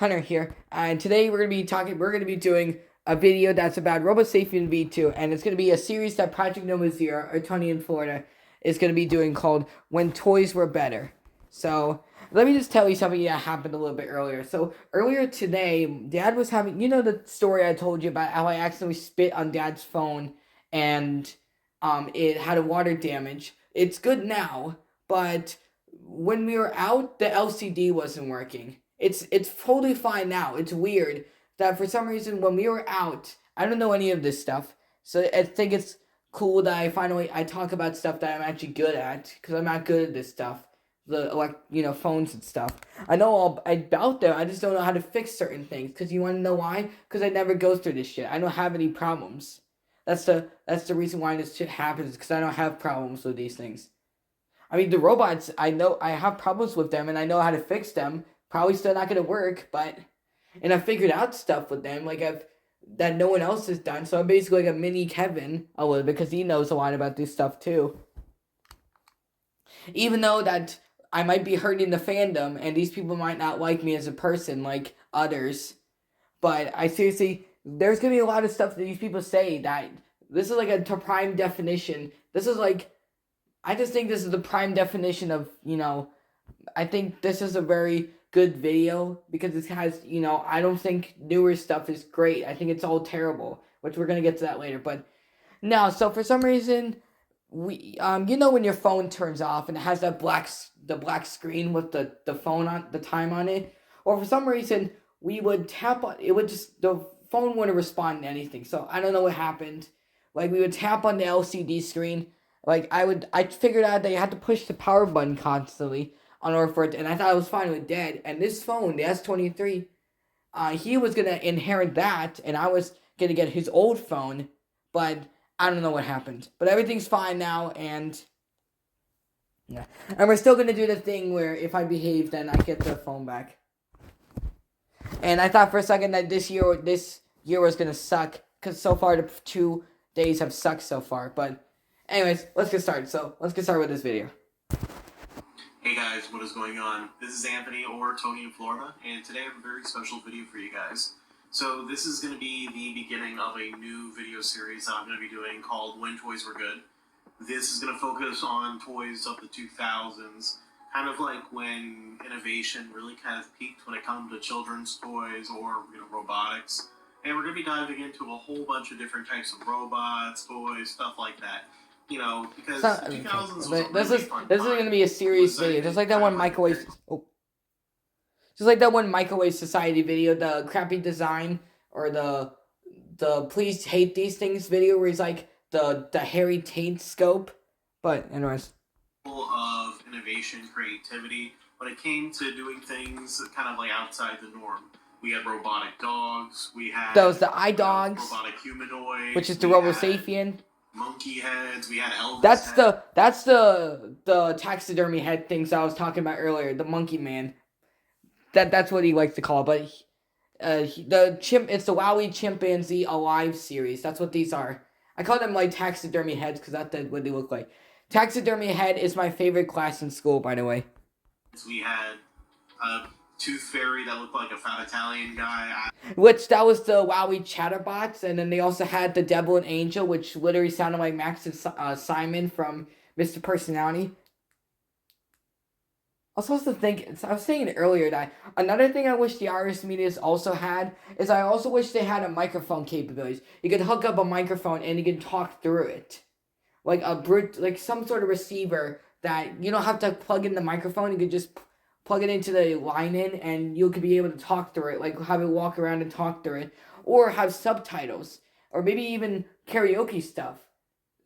Hunter here, and today we're gonna be doing a video that's about Robosapien V2, and it's gonna be a series that Project Nova Zero, or Tony in Florida, is gonna be doing called When Toys Were Better. So let me just tell you something that happened a little bit earlier. So earlier today, Dad was having, the story I told you about how I accidentally spit on Dad's phone, and it had a water damage. It's good now, but when we were out, the LCD wasn't working. It's totally fine now. It's weird that for some reason when we were out, I don't know any of this stuff, so I think it's cool that I talk about stuff that I'm actually good at, because I'm not good at this stuff, phones and stuff. I know all about them. I just don't know how to fix certain things. Because you want to know why? Because I never go through this shit. I don't have any problems. That's the reason why this shit happens. Because I don't have problems with these things. I mean, the robots, I know I have problems with them, and I know how to fix them. Probably still not gonna work, but and I figured out stuff with them, that no one else has done. So I'm basically like a mini Kevin a little bit, because he knows a lot about this stuff too. Even though that I might be hurting the fandom, and these people might not like me as a person like others, but I seriously, there's gonna be a lot of stuff that these people say that this is like a prime definition. This is like, I just think this is the prime definition of, I think this is a very good video, because it has, I don't think newer stuff is great. I think it's all terrible, which we're going to get to that later. But no, so for some reason, when your phone turns off and it has the black screen with the phone on, the time on it, or for some reason, we would tap on, the phone wouldn't respond to anything. So I don't know what happened. Like, we would tap on the LCD screen. I figured out that you had to push the power button constantly on order for it, and I thought it was fine with Dad. And this phone, the S23, he was gonna inherit that, and I was gonna get his old phone, but I don't know what happened. But everything's fine now, and yeah, and we're still gonna do the thing where if I behave, then I get the phone back. And I thought for a second that this year was gonna suck, because so far the 2 days have sucked so far, but. Anyways, let's get started. So, let's get started with this video. Hey guys, what is going on? This is Anthony, or Tony in Florida, and today I have a very special video for you guys. So this is going to be the beginning of a new video series that I'm going to be doing called When Toys Were Good. This is going to focus on toys of the 2000s, kind of like when innovation really kind of peaked when it comes to children's toys or robotics. And we're going to be diving into a whole bunch of different types of robots, toys, stuff like that. Because the 2000s was a really fun this is going to be a serious video, just like that one microwave. Just like that one Microwave Society video, the crappy design, or the please hate these things video, where he's like the Harry Tate scope. But anyways, full of innovation, creativity when it came to doing things kind of like outside the norm. We had robotic dogs. We had the iDogs, robotic humanoids, which is the Robosapien. Monkey heads. We had Elvis. That's the taxidermy head things I was talking about earlier. The monkey man. That's what he likes to call it. But it's the Wowie Chimpanzee Alive series. That's what these are. I call them like taxidermy heads because that's what they look like. Taxidermy head is my favorite class in school, by the way. We had a Tooth Fairy that looked like a fat Italian guy. That was the Wowie Chatterbots, and then they also had the Devil and Angel, which literally sounded like Max and Simon from Mr. Personality. I was supposed to think, I was saying earlier that another thing I wish the Iris Medias also had is I also wish they had a microphone capabilities. You could hook up a microphone and you can talk through it. Like some sort of receiver that you don't have to plug in the microphone, you could just plug it into the line in, and you could be able to talk through it, like have it walk around and talk through it, or have subtitles, or maybe even karaoke stuff.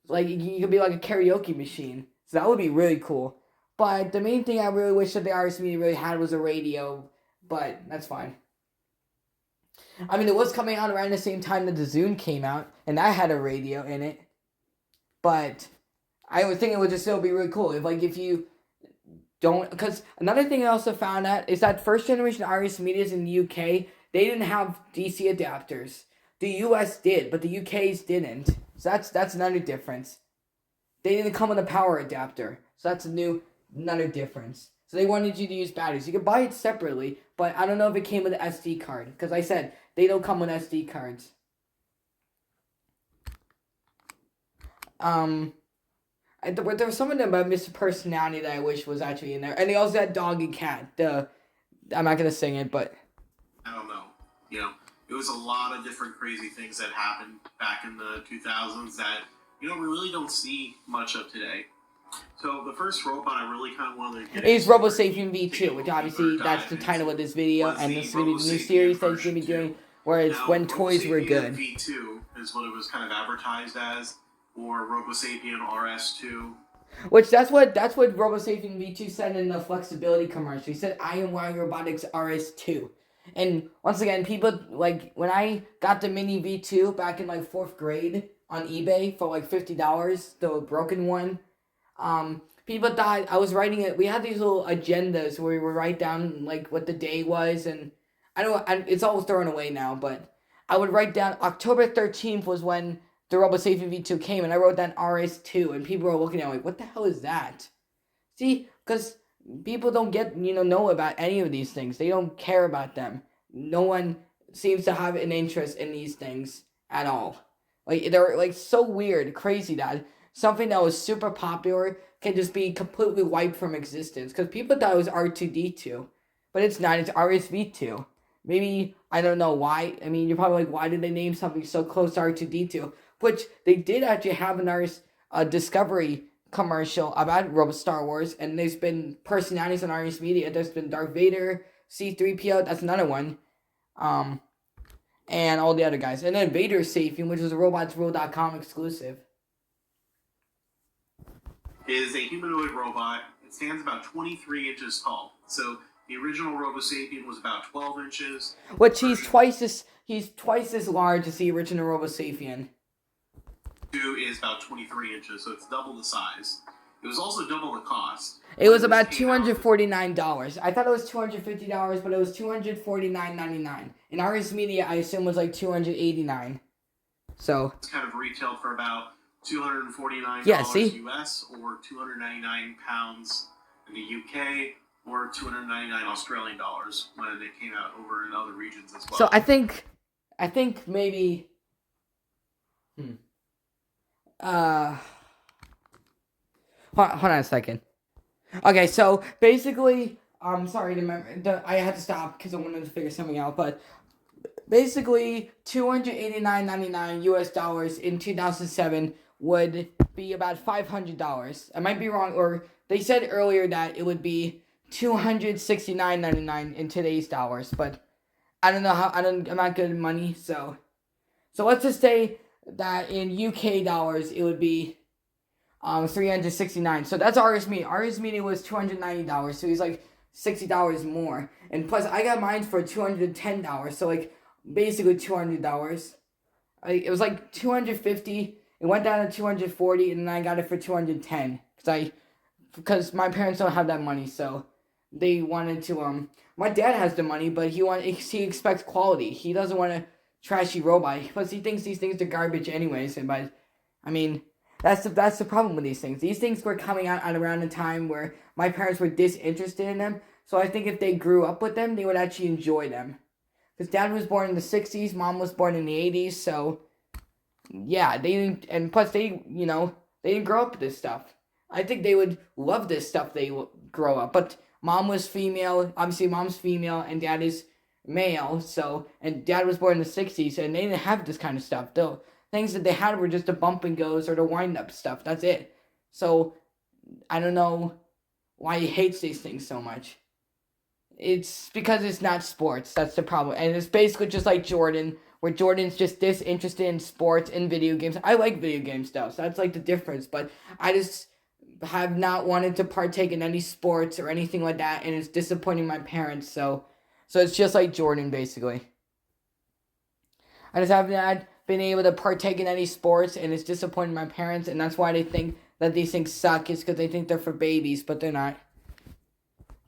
Like you could be like a karaoke machine, so that would be really cool. But the main thing I really wish that the Iris Media really had was a radio, but that's fine. I mean, it was coming out around the same time that the Zune came out, and that had a radio in it. But I would think it would just still be really cool if you don't, because another thing I also found out is that first generation Iris Medias in the UK, they didn't have DC adapters. The US did, but the UK's didn't. So that's another difference. They didn't come with a power adapter. So that's another difference. So they wanted you to use batteries. You could buy it separately, but I don't know if it came with an SD card, because I said they don't come with SD cards. There was something about Mr. Personality that I wish was actually in there, and they also had Dog and Cat. I'm not gonna sing it, but I don't know. You know, it was a lot of different crazy things that happened back in the 2000s that, we really don't see much of today. So the first robot I really kind of wanted to get it's into, Robosapien V2, which obviously that's the title of this video, and this is gonna be the new series that he's gonna be doing, where it's now, when toys were good. V2 is what it was kind of advertised as, or Robosapien RS2. Which that's what Robosapien V2 said in the flexibility commercial. He said, "I am Wild Robotics RS2." And once again, people, like, when I got the mini V2 back in like 4th grade on eBay for like $50, the broken one, people thought I was writing it. We had these little agendas where we would write down like what the day was, and it's all thrown away now, but I would write down October 13th was when the Robosapien V2 came, and I wrote down RS2, and people were looking at me like, what the hell is that? See, because people don't know about any of these things. They don't care about them. No one seems to have an interest in these things at all. Like, they're like so weird, crazy that something that was super popular can just be completely wiped from existence. Because people thought it was R2D2, but it's not. It's RSV2. Maybe, I don't know why. I mean, you're probably like, why did they name something so close to R2D2? Which they did actually have an Discovery commercial about Star Wars, and there's been personalities on RS Media. There's been Darth Vader, C-3PO, that's another one, and all the other guys. And then Vader-Sapien, which was a robotsrule.com exclusive. Is a humanoid robot. It stands about 23 inches tall. So the original Robosapien was about 12 inches. Which he's twice as large as the original Robosapien. Is about 23 inches, so it's double the size. It was also double the cost. It was about $249. I thought it was $250, but it was $249.99. In RS Media, I assume was like $289. So it's kind of retailed for about $249 US, or 299 pounds in the UK, or 299 Australian dollars when it came out over in other regions as well. So I think maybe. Hold on a second. Okay, so basically, I'm sorry to remember. I had to stop because I wanted to figure something out. But basically, $289.99 US dollars in 2007 would be about $500. I might be wrong, or they said earlier that it would be $269.99 in today's dollars. But I don't know how. I'm not good at money, so let's just say that in UK dollars it would be $369. So that's RS Media. RS Media was $290, so he's like $60 more. And plus I got mine for $210, so like basically $200. It was like $250. It went down to $240, and then I got it for $210 because my parents don't have that money, so they wanted to my dad has the money, but he expects quality. He doesn't want a trashy robot. Plus, he thinks these things are garbage anyways. But I mean, that's the problem with these things. These things were coming out at around a time where my parents were disinterested in them. So I think if they grew up with them, they would actually enjoy them. Because Dad was born in the 60s, Mom was born in the 80s. So yeah, they didn't, and plus they didn't grow up with this stuff. I think they would love this stuff. They grow up, but Mom was female. Obviously, Mom's female, and Dad is male. So, and Dad was born in the 60s, and they didn't have this kind of stuff. The things that they had were just the bump and goes or the wind up stuff. That's it. So, I don't know why he hates these things so much. It's because it's not sports. That's the problem. And it's basically just like Jordan, where Jordan's just disinterested in sports and video games. I like video game stuff, so that's like the difference. But I just have not wanted to partake in any sports or anything like that, and it's disappointing my parents. So it's just like Jordan, basically. I just have not been able to partake in any sports, and it's disappointing my parents, and that's why they think that these things suck, is because they think they're for babies, but they're not.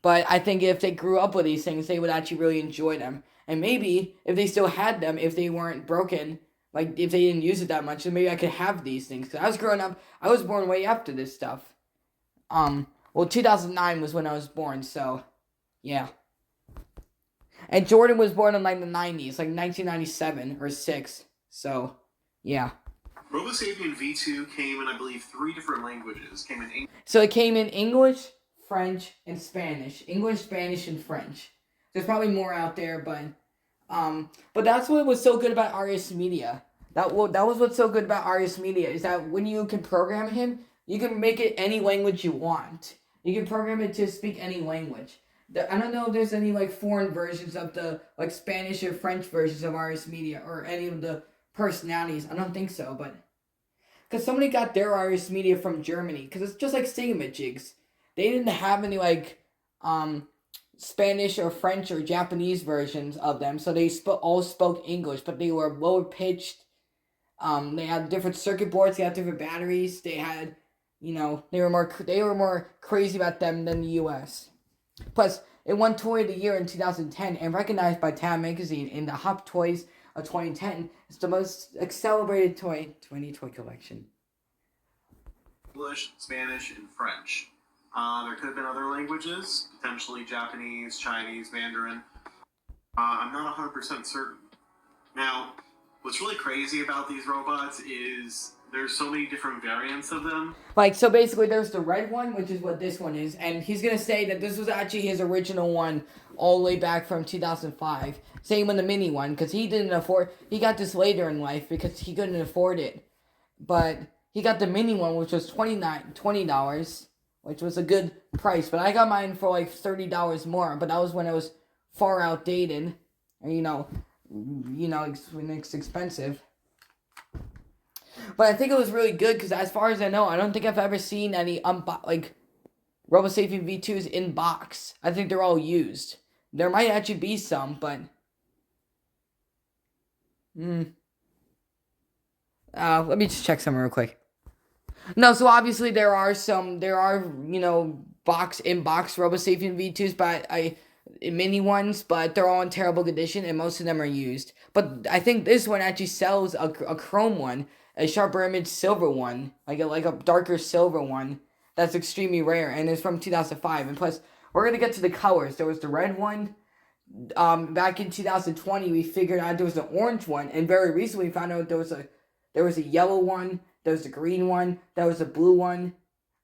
But I think if they grew up with these things, they would actually really enjoy them. And maybe if they still had them, if they weren't broken, like if they didn't use it that much, then maybe I could have these things. Because I was growing up, I was born way after this stuff. 2009 was when I was born, so yeah. And Jordan was born in like the 90s, like 1997 or 6. So, yeah. Robosapien V2 came in, I believe, 3 different languages. Came in English. So it came in English, French, and Spanish. English, Spanish, and French. There's probably more out there, but that's what was so good about Arius Media. That was what's so good about Arius Media, is that when you can program him, you can make it any language you want. You can program it to speak any language. I don't know if there's any like foreign versions of the like Spanish or French versions of Arius Media or any of the personalities. I don't think so, but because somebody got their Arius Media from Germany, because it's just like Singamajigs. They didn't have any like Spanish or French or Japanese versions of them, so they all spoke English, but they were lower pitched. They had different circuit boards. They had different batteries. They had, they were more crazy about them than the U.S. Plus, it won Toy of the Year in 2010 and recognized by Time Magazine in the Hot Toys of 2010 as the most celebrated toy collection. English, Spanish, and French. There could have been other languages, potentially Japanese, Chinese, Mandarin. I'm not 100% certain. Now, what's really crazy about these robots is there's so many different variants of them. Like, so basically there's the red one, which is what this one is, and he's going to say that this was actually his original one all the way back from 2005. Same with the mini one, because he got this later in life because he couldn't afford it. But he got the mini one, which was $20, which was a good price. But I got mine for like $30 more, but that was when it was far outdated. And, when it's expensive. But I think it was really good because, as far as I know, I don't think I've ever seen any Robosapien V2s in box. I think they're all used. There might actually be some, but let me just check some real quick. No, so obviously there are box Robosapien V2s, but mini ones, but they're all in terrible condition and most of them are used. But I think this one actually sells a chrome one, a sharper image silver one, like a darker silver one. That's extremely rare and it's from 2005. And plus, we're gonna get to the colors. There was the red one. Back in 2020, we figured out there was an orange one, and very recently we found out there was a yellow one, there was a green one, there was a blue one.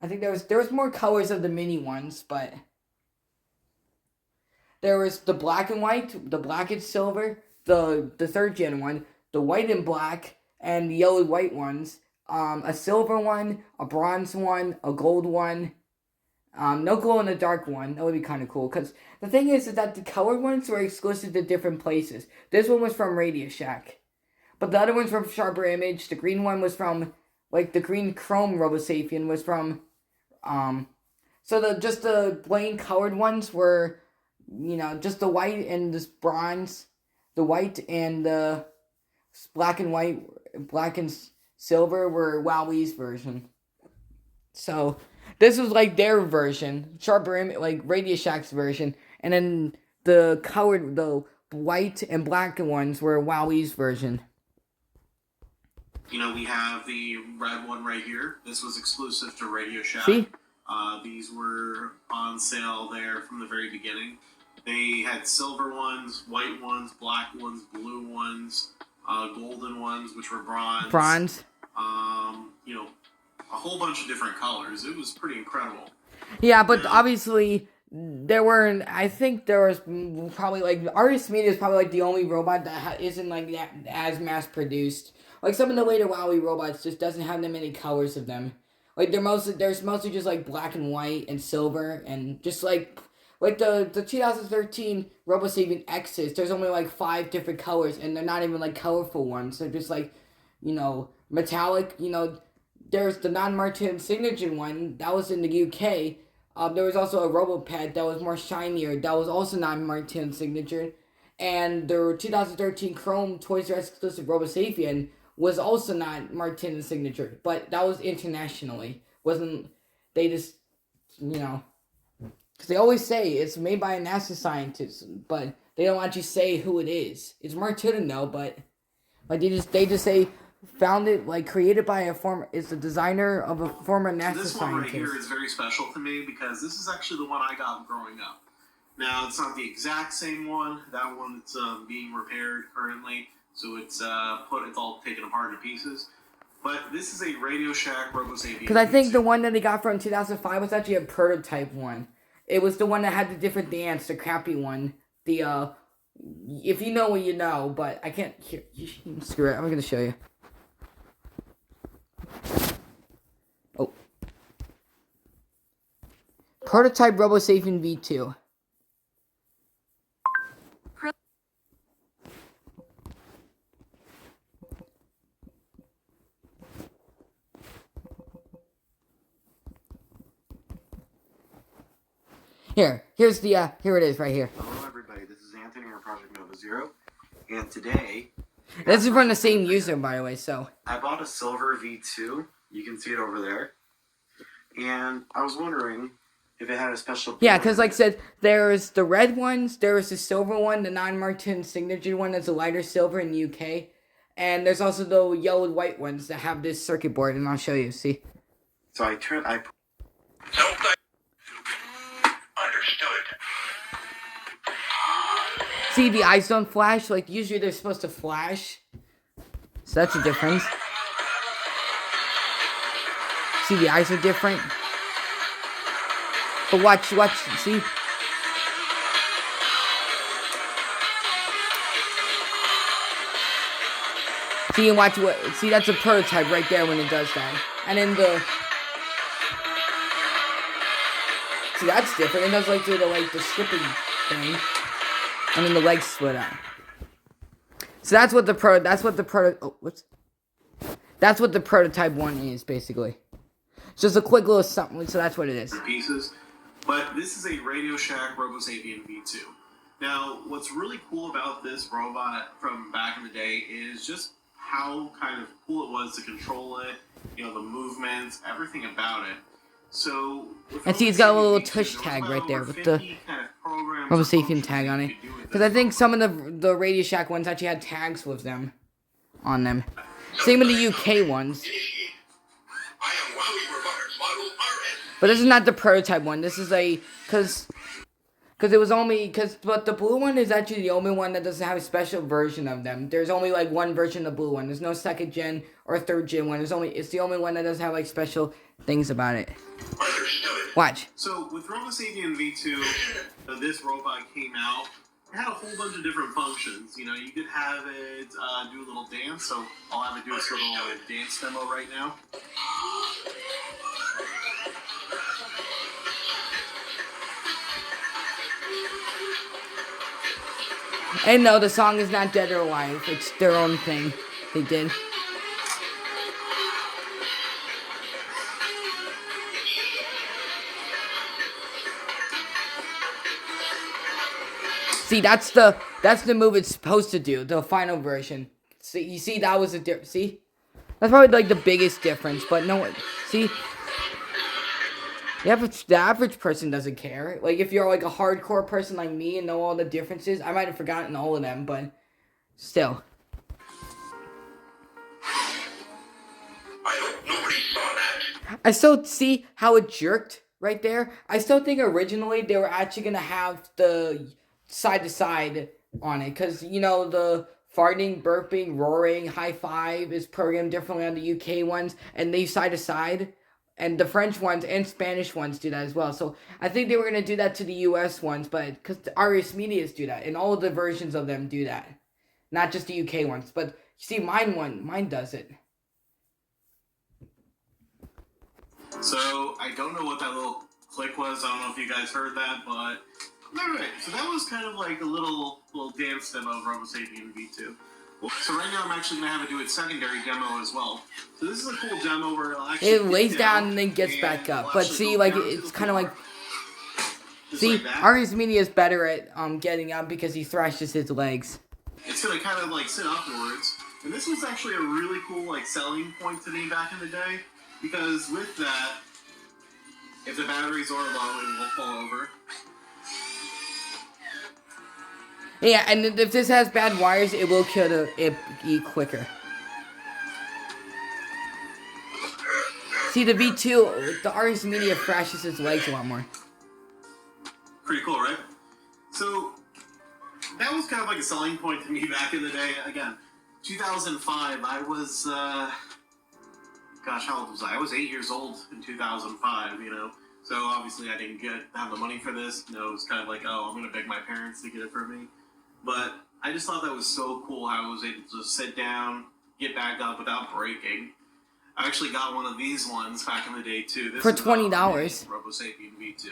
I think there was more colors of the mini ones, but there was the black and white, the black and silver, the third gen one, the white and black, and the yellow white ones. A silver one, a bronze one, a gold one. No glow in the dark one. That would be kind of cool. Because the thing is that the colored ones were exclusive to different places. This one was from Radio Shack. But the other one's from Sharper Image. The green one was from, the green chrome Robosapien was from, so the plain colored ones were, just the white and this bronze. The white and the black and silver were Wowie's version. So this was their version, Sharper Image, Radio Shack's version, and then the white and black ones were Wowie's version. We have the red one right here. This was exclusive to Radio Shack. See? These were on sale there from the very beginning. They had silver ones, white ones, black ones, blue ones, golden ones, which were bronze. Bronze. A whole bunch of different colors. It was pretty incredible. Yeah, but obviously there weren't. I think there was probably Arius Media is probably the only robot that isn't that as mass produced. Some of the later WowWee robots just doesn't have that many colors of them. There's mostly just black and white and silver and just the 2013 Robosapien X's. There's only 5 different colors and they're not even colorful ones. They're just metallic. There's the non-Martin signature one that was in the UK. There was also a Robopet that was more shinier. That was also non-Martin signature. And the 2013 Chrome Toys R Us exclusive Robosapien was also not Martin signature, but that was internationally. They just, because they always say it's made by a NASA scientist, but they don't actually say who it is. It's Martin though, but they just say founded, created by is the designer of a former NASA scientist. This one right here is very special to me because this is actually the one I got growing up. Now, it's not the exact same one. That one's being repaired currently, so it's all taken apart into pieces. But this is a Radio Shack Robosapien. Because I think the one that they got from 2005 was actually a prototype one. It was the one that had the different dance, the crappy one. The if you know what you know, but I can't hear. Screw it. I'm gonna show you. Oh, prototype Robosapien V2. Here's the here it is right here. Hello everybody, this is Anthony or Project Nova Zero, and today... This is from the same user, by the way, so... I bought a silver V2, you can see it over there, and I was wondering if it had a special... Yeah, because like I said, there's the red ones, there's the silver one, the non-Martin signature one that's a lighter silver in the UK, and there's also the yellow and white ones that have this circuit board, and I'll show you, see? So See, the eyes don't flash. Like, usually they're supposed to flash. So that's a difference. See, the eyes are different. But watch, see? See, and watch what... See, that's a prototype right there when it does that. And then the... See, that's different. It does, like, the stripping thing. And then the legs split out. So that's what the prototype one is, basically. It's just a quick little something, so that's what it is. Pieces, but this is a Radio Shack Robosapien V2. Now, what's really cool about this robot from back in the day is just how kind of cool it was to control it, you know, the movements, everything about it. So, and see, it's got a little tush tag right there with the Robosapien tag on it. Because I think some of the Radio Shack ones actually had tags with them, on them. Same with the UK ones. But this is not the prototype one. This is a, because it was only, but the blue one is actually the only one that doesn't have a special version of them. There's only like one version of the blue one. There's no second gen or third gen one. It's the only one that doesn't have like special things about it. Watch. So with Robosapien V2, this robot came out. It had a whole bunch of different functions. You know, you could have it do a little dance. So I'll have it do a little dance demo right now. And no, the song is not Dead or Alive. It's their own thing they did. See, that's the move it's supposed to do, the final version. See, you see, that was a difference. See? That's probably like the biggest difference, but no one, see? The average person doesn't care. Like, if you're like a hardcore person like me and know all the differences, I might have forgotten all of them, but still. I still see how it jerked right there. I still think originally they were actually going to have the side to side on it, because, you know, the farting, burping, roaring, high five is programmed differently on the UK ones, and they side to side. And the French ones and Spanish ones do that as well. So I think they were going to do that to the US ones, but because the RS Medias do that, and all of the versions of them do that. Not just the UK ones, but you see mine does it. So I don't know what that little click was. I don't know if you guys heard that, but alright. So that was kind of like a little dance demo of Robosapien V2. So right now I'm actually going to have it do its secondary demo as well. So this is a cool demo where it'll actually... It lays down and then gets back up. But see, like, it's kind of like... See, RS Media is better at getting up because he thrashes his legs. It's going to kind of like sit upwards. And this was actually a really cool like selling point to me back in the day. Because with that, if the batteries are low, it will fall over. Yeah, and if this has bad wires, it will kill it quicker. See, the V2, the RS Media thrashes his legs a lot more. Pretty cool, right? So that was kind of like a selling point to me back in the day. Again, 2005, I was, gosh, how old was I? I was 8 years old in 2005, you know? So obviously I didn't have the money for this. You know, it was kind of like, oh, I'm going to beg my parents to get it for me. But I just thought that was so cool how I was able to sit down, get back up without breaking. I actually got one of these ones back in the day too. This For is $20. Robosapien V2.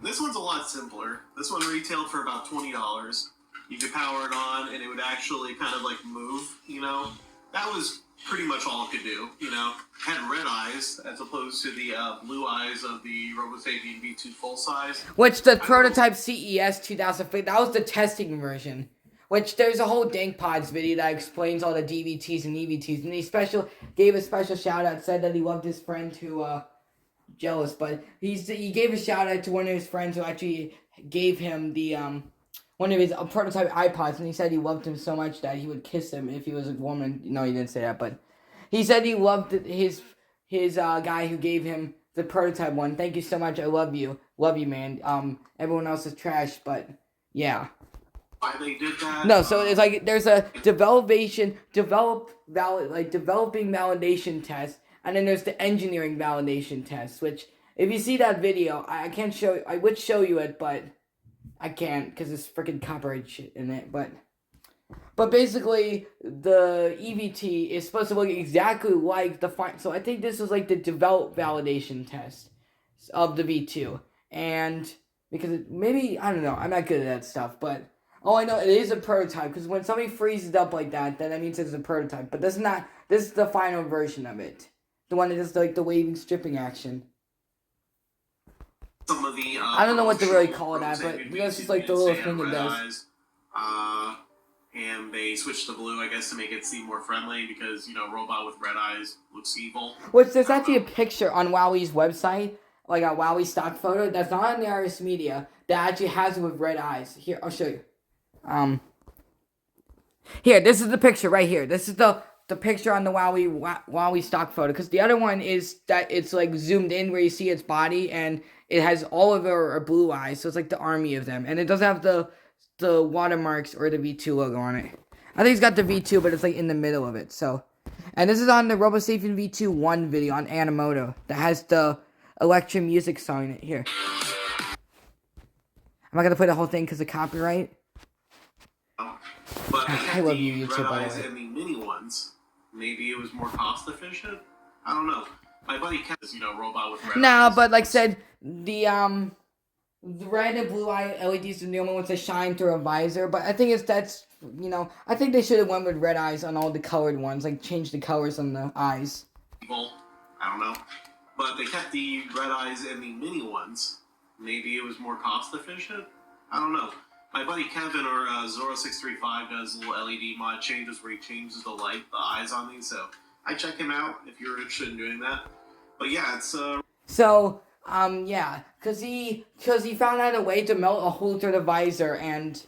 This one's a lot simpler. This one retailed for about $20. You could power it on and it would actually kind of like move, you know? That was pretty much all it could do, you know? It had red eyes as opposed to the blue eyes of the Robosapien V2 full size. Which the prototype CES 2003, that was the testing version. Which there's a whole Dank Pods video that explains all the DVTs and EVTs. And he gave a special shout out, said that he loved his friend who, jealous, but he gave a shout out to one of his friends who actually gave him the, one of his prototype iPods, and he said he loved him so much that he would kiss him if he was a woman. No, he didn't say that, but he said he loved his guy who gave him the prototype one. Thank you so much. I love you, man. Everyone else is trash, but yeah. Why they did that? No, so it's like there's a developing validation test, and then there's the engineering validation test. Which, if you see that video, I can't show. I would show you it, but I can't because it's freaking copyright shit in it. But basically, the EVT is supposed to look exactly like the final. So I think this was like the develop validation test of the V2, and because maybe I don't know, I'm not good at that stuff, but. Oh, I know, it is a prototype, because when somebody freezes up like that, then that means it's a prototype. But this is the final version of it. The one that does, like, the waving stripping action. Some of the, I don't know what to really call that, but that's just, like, the little thing it does. And they switched to blue, I guess, to make it seem more friendly, because, you know, robot with red eyes looks evil. Which, there's actually a picture on WowWee's website, like a WowWee stock photo, that's not on the RS Media, that actually has it with red eyes. Here, I'll show you. Here, this is the picture right here. This is the picture on the WowWee stock photo. Because the other one is that it's like zoomed in where you see its body, and it has all of our blue eyes. So it's like the army of them, and it doesn't have the watermarks or the V2 logo on it. I think it's got the V2, but it's like in the middle of it. So, and this is on the Robosapien V2 1 video on Animoto that has the electro music song in it. Here, I'm not gonna play the whole thing because of copyright. But I love you, YouTube, by the way. And the mini ones, maybe it was more cost efficient. I don't know. My buddy Ken is, you know, robot with red eyes. But like said, the red and blue eye LEDs are the only ones that shine through a visor. But I think I think they should have went with red eyes on all the colored ones, like change the colors on the eyes. I don't know. But they kept the red eyes and the mini ones. Maybe it was more cost efficient. I don't know. My buddy Kevin or Zoro635 does little LED mod changes where he changes the eyes on these, so I check him out if you're interested in doing that. But yeah, it's So, yeah, cause he found out a way to melt a hole through the visor and,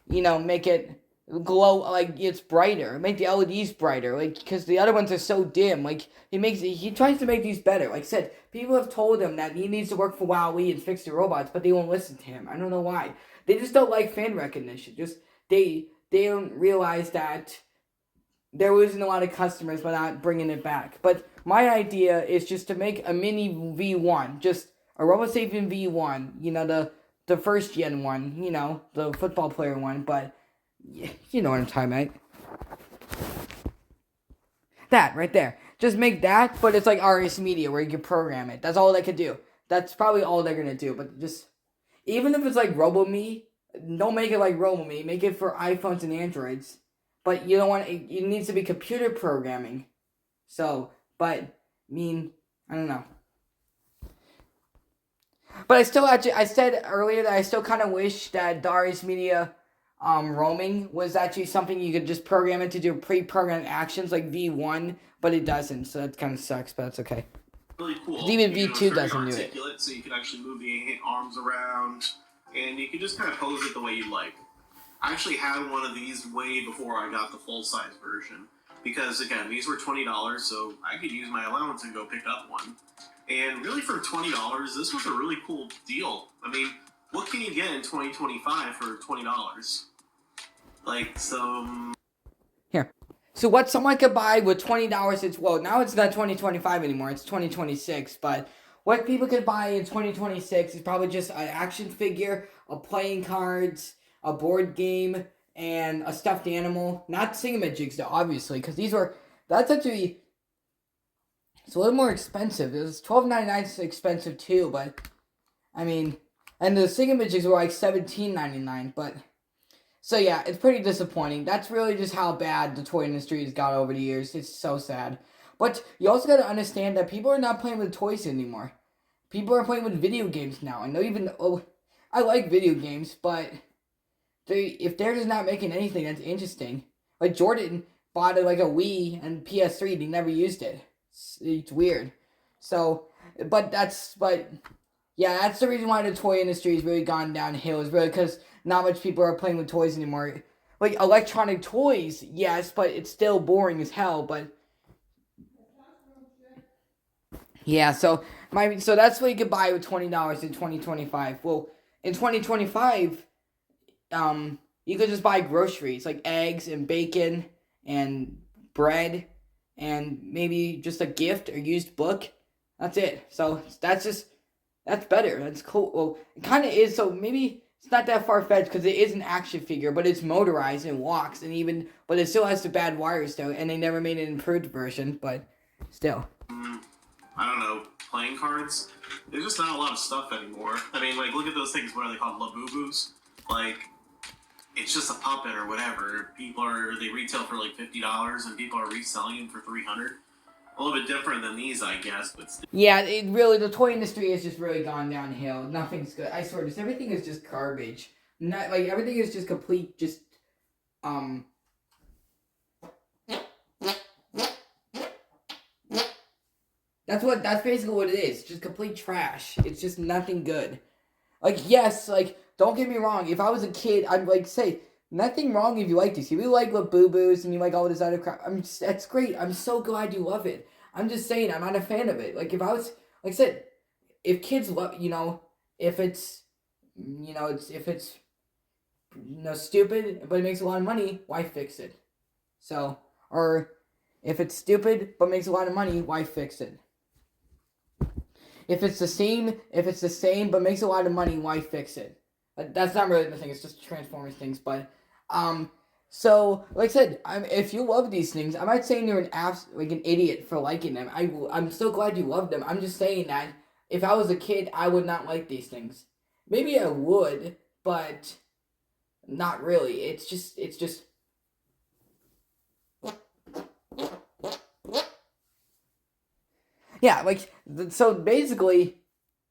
you know, make it glow like it's brighter, make the LEDs brighter, like because the other ones are so dim. Like he tries to make these better. Like I said, people have told him that he needs to work for WowWee and fix the robots, but they won't listen to him. I don't know why. They just don't like fan recognition. Just they don't realize that they're losing a lot of customers by not bringing it back. But my idea is just to make a mini V1, just a Robosapien V1. You know, the first gen one. You know, the football player one. But you know what I'm talking about. That right there. Just make that, but it's like RS Media where you can program it. That's all they could do. That's probably all they're gonna do. But just even if it's like RoboMe, don't make it like RoboMe. Make it for iPhones and Androids. But you don't want it needs to be computer programming. So, but I mean, I don't know. But I said earlier that I still kind of wish that the RS Media roaming was actually something you could just program it to do pre-programmed actions like V1, but it doesn't. So that kind of sucks, but that's okay. Really cool. Even V2 doesn't do it. So you can actually move the arms around, and you can just kind of pose it the way you like. I actually had one of these way before I got the full-size version, because again, these were $20, so I could use my allowance and go pick up one. And really, for $20, this was a really cool deal. I mean, what can you get in 2025 for $20? Like some. Here. So what someone could buy with $20, it's, well, now it's not 2025 anymore, it's 2026, but what people could buy in 2026 is probably just an action figure, a playing cards, a board game, and a stuffed animal. Not Singamajigs, though, obviously, because that's actually, it's a little more expensive. It was $12.99 is expensive too, but, I mean, and the Singamajigs were like $17.99, but, so yeah, it's pretty disappointing. That's really just how bad the toy industry has got over the years. It's so sad. But you also got to understand that people are not playing with toys anymore. People are playing with video games now. And I like video games, but if they're just not making anything that's interesting. Like Jordan bought like a Wii and PS3 and he never used it. It's weird. So, but yeah, that's the reason why the toy industry has really gone downhill. Is really because not much people are playing with toys anymore. Like electronic toys, yes, but it's still boring as hell. But yeah, so that's what you could buy with $20 in 2025. Well, in 2025, you could just buy groceries like eggs and bacon and bread and maybe just a gift or used book. That's it. So that's better. That's cool. Well, it kind of is. So maybe it's not that far fetched because it is an action figure, but it's motorized and walks but it still has the bad wires though, and they never made an improved version. But still. I don't know, playing cards. There's just not a lot of stuff anymore. I mean, like, look at those things. What are they called? Labubu's? Like, it's just a puppet or whatever. They retail for like $50, and people are reselling them for $300. A little bit different than these, I guess, but still. Yeah, the toy industry has just really gone downhill. Nothing's good. I swear, everything is just garbage. Not like everything is just complete, That's basically what it is. Just complete trash. It's just nothing good. Like, yes, like, don't get me wrong. If I was a kid, I'd like say nothing wrong if you like this. If you like Labubu's and you like all this other crap, that's great. I'm so glad you love it. I'm just saying, I'm not a fan of it. Like, if I was, like I said, if kids love, if it's, stupid but it makes a lot of money, why fix it? So, or if it's stupid but makes a lot of money, why fix it? If it's the same but makes a lot of money, why fix it? That's not really the thing. It's just Transformers things. But so like I said, if you love these things, I'm not saying you're an idiot for liking them. I'm so glad you love them. I'm just saying that if I was a kid, I would not like these things. Maybe I would, but not really. It's just. Yeah, like, so basically,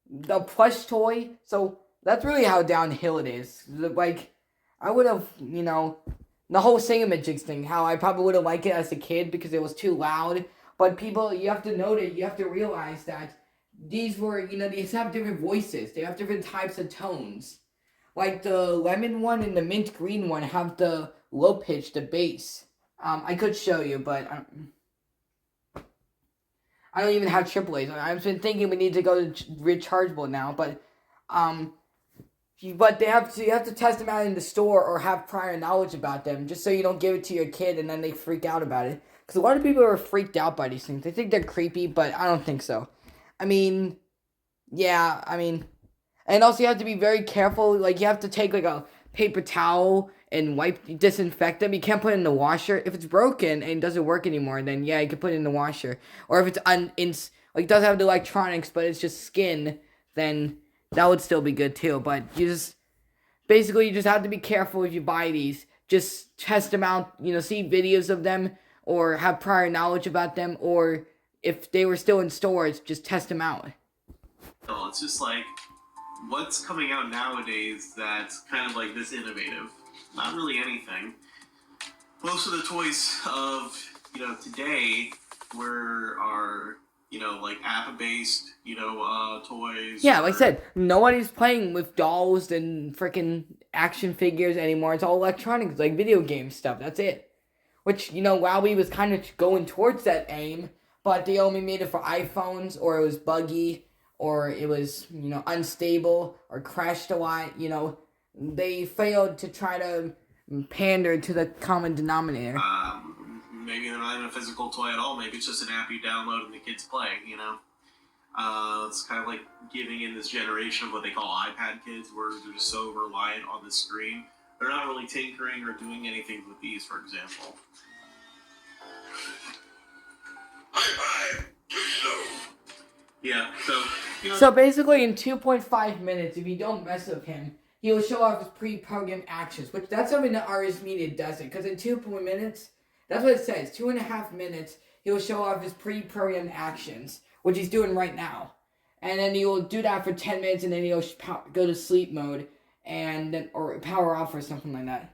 the plush toy, so that's really how downhill it is. Like, I would have, the whole Singamajigs thing, how I probably would have liked it as a kid because it was too loud, but people, you have to realize that these have different voices, they have different types of tones. Like, the lemon one and the mint green one have the low pitch, the bass. I could show you, but I don't even have AAAs. I've been thinking we need to go to rechargeable now, but you have to test them out in the store or have prior knowledge about them, just so you don't give it to your kid and then they freak out about it. Because a lot of people are freaked out by these things. They think they're creepy, but I don't think so. And also you have to be very careful. Like, you have to take like a paper towel and disinfect them. You can't put it in the washer. If it's broken and doesn't work anymore, then yeah, you can put it in the washer. Or if it's it does have the electronics, but it's just skin, then that would still be good too. But you just have to be careful if you buy these. Just test them out, see videos of them, or have prior knowledge about them, or if they were still in stores, just test them out. Oh, it's just like, what's coming out nowadays that's kind of like this innovative? Not really anything. Most of the toys of, today are, like app-based, toys. Yeah, like I said, nobody's playing with dolls and freaking action figures anymore. It's all electronics, like video game stuff. That's it. Which, WowWee was kind of going towards that aim, but they only made it for iPhones, or it was buggy, or it was, unstable or crashed a lot. They failed to try to pander to the common denominator. Maybe they're not even a physical toy at all. Maybe it's just an app you download and the kids play, It's kind of like giving in this generation of what they call iPad kids, where they're just so reliant on the screen. They're not really tinkering or doing anything with these, for example. Yeah, so... So basically in 2.5 minutes, if you don't mess with him, he'll show off his pre-programmed actions, which that's something that RS Media doesn't, because in 2 minutes, that's what it says, 2.5 minutes, he'll show off his pre-programmed actions, which he's doing right now. And then he'll do that for 10 minutes, and then he'll go to sleep mode, or power off or something like that.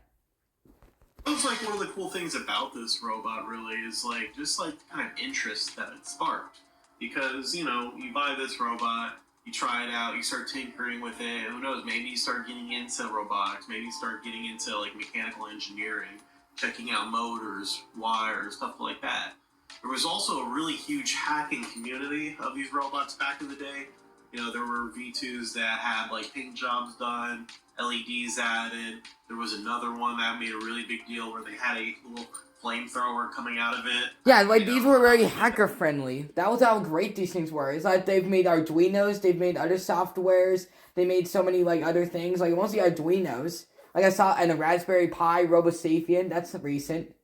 It's like one of the cool things about this robot, really, is kind of interest that it sparked. Because, you buy this robot, you try it out, you start tinkering with it, who knows, maybe you start getting into robotics, maybe you start getting into, mechanical engineering, checking out motors, wires, stuff like that. There was also a really huge hacking community of these robots back in the day. There were V2s that had, paint jobs done, LEDs added. There was another one that made a really big deal where they had a little flamethrower coming out of it. Yeah, these were very hacker friendly. That was how great these things were. It's like they've made Arduinos, they've made other softwares, they made so many other things, mostly Arduinos. I saw in a Raspberry Pi, Robosapien, that's recent.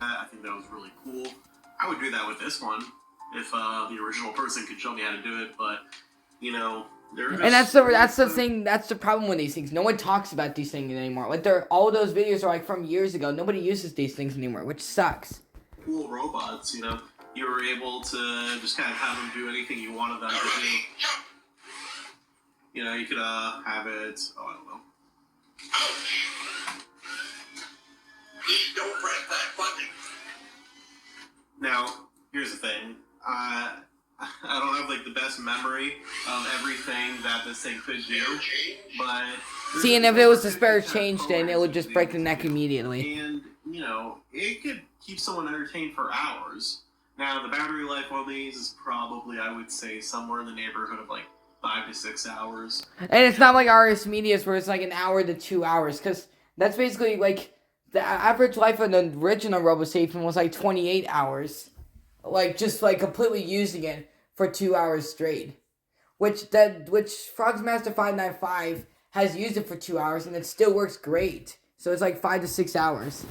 I think that was really cool. I would do that with this one if the original person could show me how to do it, but and that's the thing. That's the problem with these things. No one talks about these things anymore. All those videos are from years ago. Nobody uses these things anymore, which sucks. Cool robots, you were able to just kind of have them do anything you wanted them to do. You could have it. Oh, I don't know. Please don't press that button. Now, here's the thing. I don't have the best memory of everything that this thing could do, but see, and if it was a spare change, then it would just break the neck immediately. And it could keep someone entertained for hours. Now, the battery life on these is probably, I would say, somewhere in the neighborhood of 5 to 6 hours. And it's not like RS Media's where it's an hour to 2 hours, because that's basically the average life of the original Robosapien was 28 hours. Just completely using it for 2 hours straight. Which Frogsmaster 595 has used it for 2 hours and it still works great. So it's 5 to 6 hours.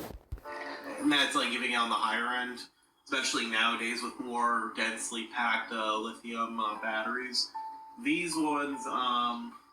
And that's giving out on the higher end, especially nowadays with more densely packed lithium batteries. These ones,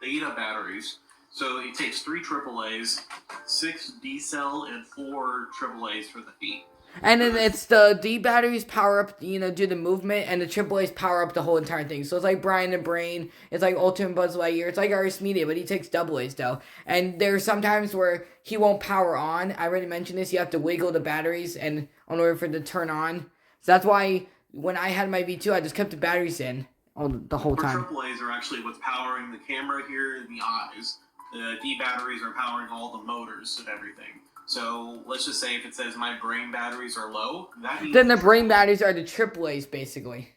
they eat up batteries. So it takes 3 AAAs, 6 D cell, and 4 AAAs for the feet. And then it's the D batteries power up, do the movement, and the AAAs power up the whole entire thing. So it's Brian the Brain, it's Ultimate Buzz Lightyear, it's RS Media, but he takes AA's though. And there's sometimes where he won't power on. I already mentioned this, you have to wiggle the batteries in order for it to turn on. So that's why when I had my V2, I just kept the batteries in the whole time. AAAs are actually what's powering the camera here and the eyes. The D batteries are powering all the motors and everything. So let's just say if it says my brain batteries are low, that means then the brain batteries are the AAAs basically.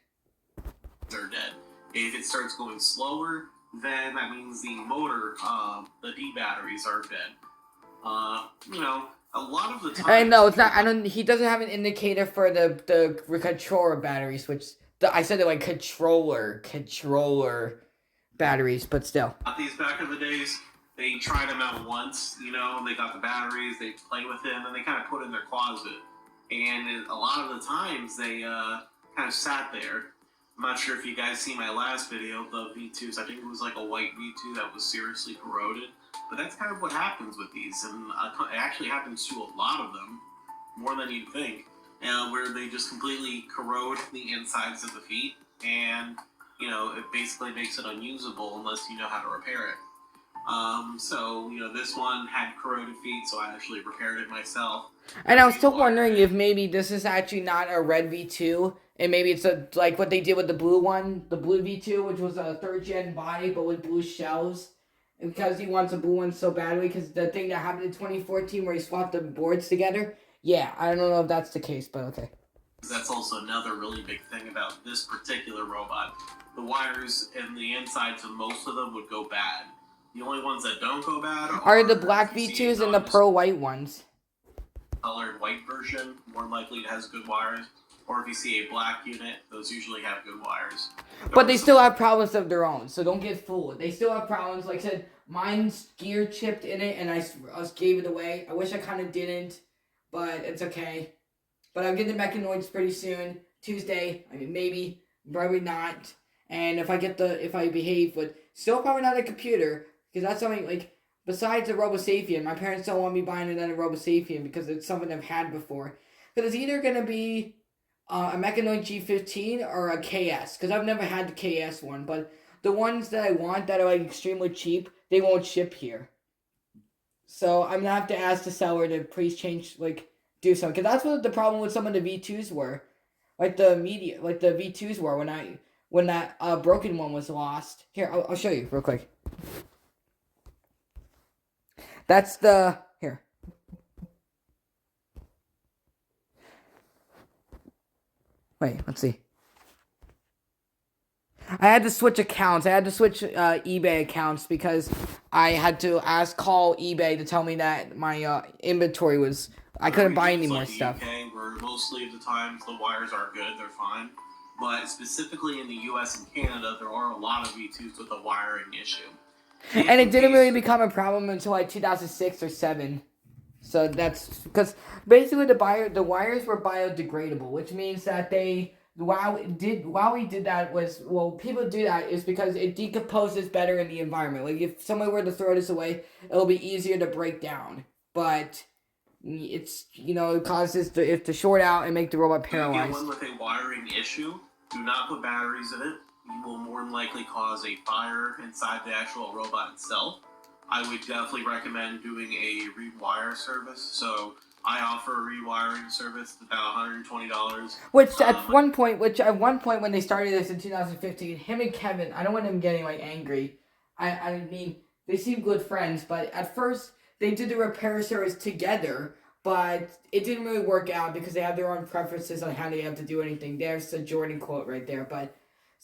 They're dead. If it starts going slower, then that means the motor, the D batteries are dead. A lot of the time. No, it's not. He doesn't have an indicator for the controller batteries, which I said they're controller batteries, but still. These back in the days. They tried them out once, they got the batteries, they played with them, and they kind of put in their closet. And a lot of the times, they kind of sat there. I'm not sure if you guys see my last video, the V2s. I think it was a white V2 that was seriously corroded. But that's kind of what happens with these, and it actually happens to a lot of them, more than you'd think, where they just completely corrode the insides of the feet, and, it basically makes it unusable unless you know how to repair it. So, this one had corroded feet, so I actually repaired it myself. And I was still wondering if maybe this is actually not a red V2, and maybe it's what they did with the blue one, the blue V2, which was a 3rd gen body, but with blue shells. Because he wants a blue one so badly, because the thing that happened in 2014 where he swapped the boards together. Yeah, I don't know if that's the case, but okay. That's also another really big thing about this particular robot. The wires and the insides of most of them would go bad. The only ones that don't go bad Are the are black V2s and the pearl white ones. Colored white version, more likely it has good wires. Or if you see a black unit, those usually have good wires. But they still have problems of their own, so don't get fooled. They still have problems. Like I said, mine's gear chipped in it, and I gave it away. I wish I kind of didn't, but it's okay. But I'll get the mechanoids pretty soon. Tuesday, I mean, maybe, probably not. And if I behave, but still probably not a computer, because that's something, like, besides the Robosapien, my parents don't want me buying another Robosapien because it's something I've had before. Because it's either going to be a Mechanoid G15 or a KS, because I've never had the KS one, but the ones that I want that are like extremely cheap, they won't ship here. So I'm gonna have to ask the seller to please change, like, do something, because that's what the problem with some of the V2s were, like the V2s were when that broken one was lost. Here, I'll show you real quick. That's the here. Wait, let's see. I had to switch accounts. I had to switch eBay accounts because I had to call eBay to tell me that my inventory was... I couldn't buy any more stuff. UK, where mostly of the times the wires are good, they're fine. But specifically in the US and Canada, there are a lot of V2s with a wiring issue. And it didn't really become a problem until like 2006 or 7. So that's because basically the wires were biodegradable, which means that while we did that was, well, people do that is because it decomposes better in the environment. Like if someone were to throw this away, it'll be easier to break down. But it's, it causes it to short out and make the robot paralyzed. If you get one with a wiring issue, do not put batteries in it. You will more than likely cause a fire inside the actual robot itself. I would definitely recommend doing a rewire service. So I offer a rewiring service, about $120. Which at one point when they started this in 2015, him and Kevin, I don't want him getting like angry. I mean, they seem good friends, but at first they did the repair service together, but it didn't really work out because they have their own preferences on how they have to do anything. There's a Jordan quote right there, but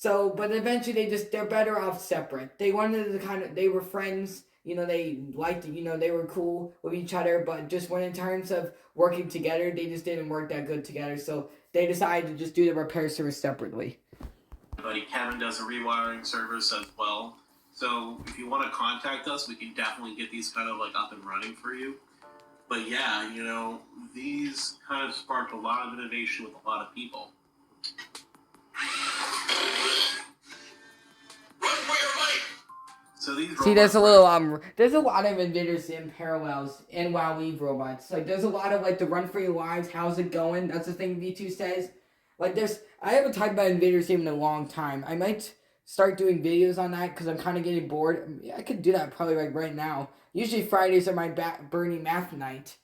eventually they're better off separate. They wanted to they were friends. They liked, they were cool with each other, but just when in terms of working together, they just didn't work that good together. So they decided to just do the repair service separately. My buddy Kevin does a rewiring service as well. So if you want to contact us, we can definitely get these kind of like up and running for you. But yeah, these kind of sparked a lot of innovation with a lot of people. So there's a lot of Invader Sim parallels in WoW Eve robots. Like, there's a lot of, like, the run for your lives, how's it going? That's the thing V2 says. Like, I haven't talked about Invader Sim in a long time. I might start doing videos on that because I'm kind of getting bored. I could do that probably, like, right now. Usually Fridays are my Bernie math night.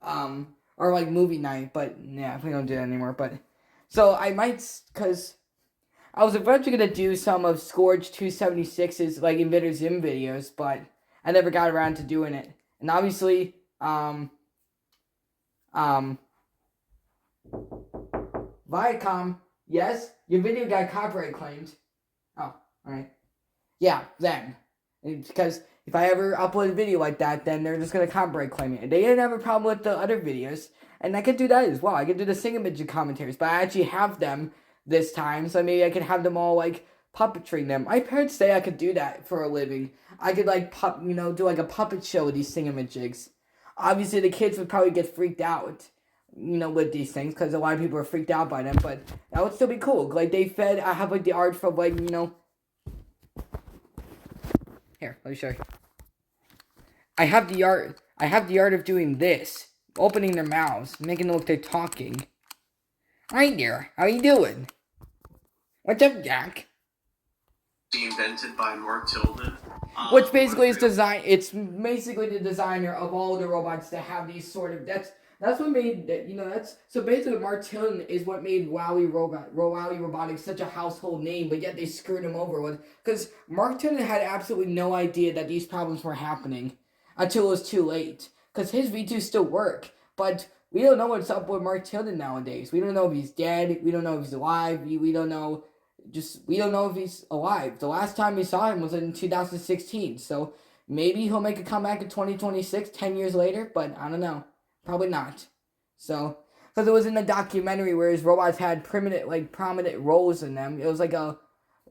Or, like, movie night. But, yeah, we don't do that anymore. But, so I might, because I was eventually going to do some of Scourge 276's, like, Invader Zim videos, but I never got around to doing it. And obviously, Viacom, yes, your video got copyright claimed. Oh, alright. Yeah, them. Because if I ever upload a video like that, then they're just going to copyright claim it. They didn't have a problem with the other videos, and I could do that as well. I could do the Singamidget commentaries, but I actually have them this time, so maybe I could have them all, like, puppetry them. My parents say I could do that for a living. I could, like, do, like, a puppet show with these Singamajigs. Obviously, the kids would probably get freaked out, with these things, because a lot of people are freaked out by them, but that would still be cool. Like, I have, like, the art for, like, Here, let me show you. I have the art of doing this. Opening their mouths, making it look they're talking. Hi there, how you doing? What's up, Jack? Invented by Mark Tilden. Which basically it's basically the designer of all the robots that have these sort of, that's what made, so basically Mark Tilden is what made WowWee Robotics such a household name, but yet they screwed him over with, because Mark Tilden had absolutely no idea that these problems were happening until it was too late, because his V2s still work, but we don't know what's up with Mark Tilden nowadays. We don't know if he's dead. We don't know if he's alive. We don't know. We don't know if he's alive. The last time we saw him was in 2016. So maybe he'll make a comeback in 2026, 10 years later. But I don't know. Probably not. So because it was in the documentary where his robots had prominent roles in them. It was like a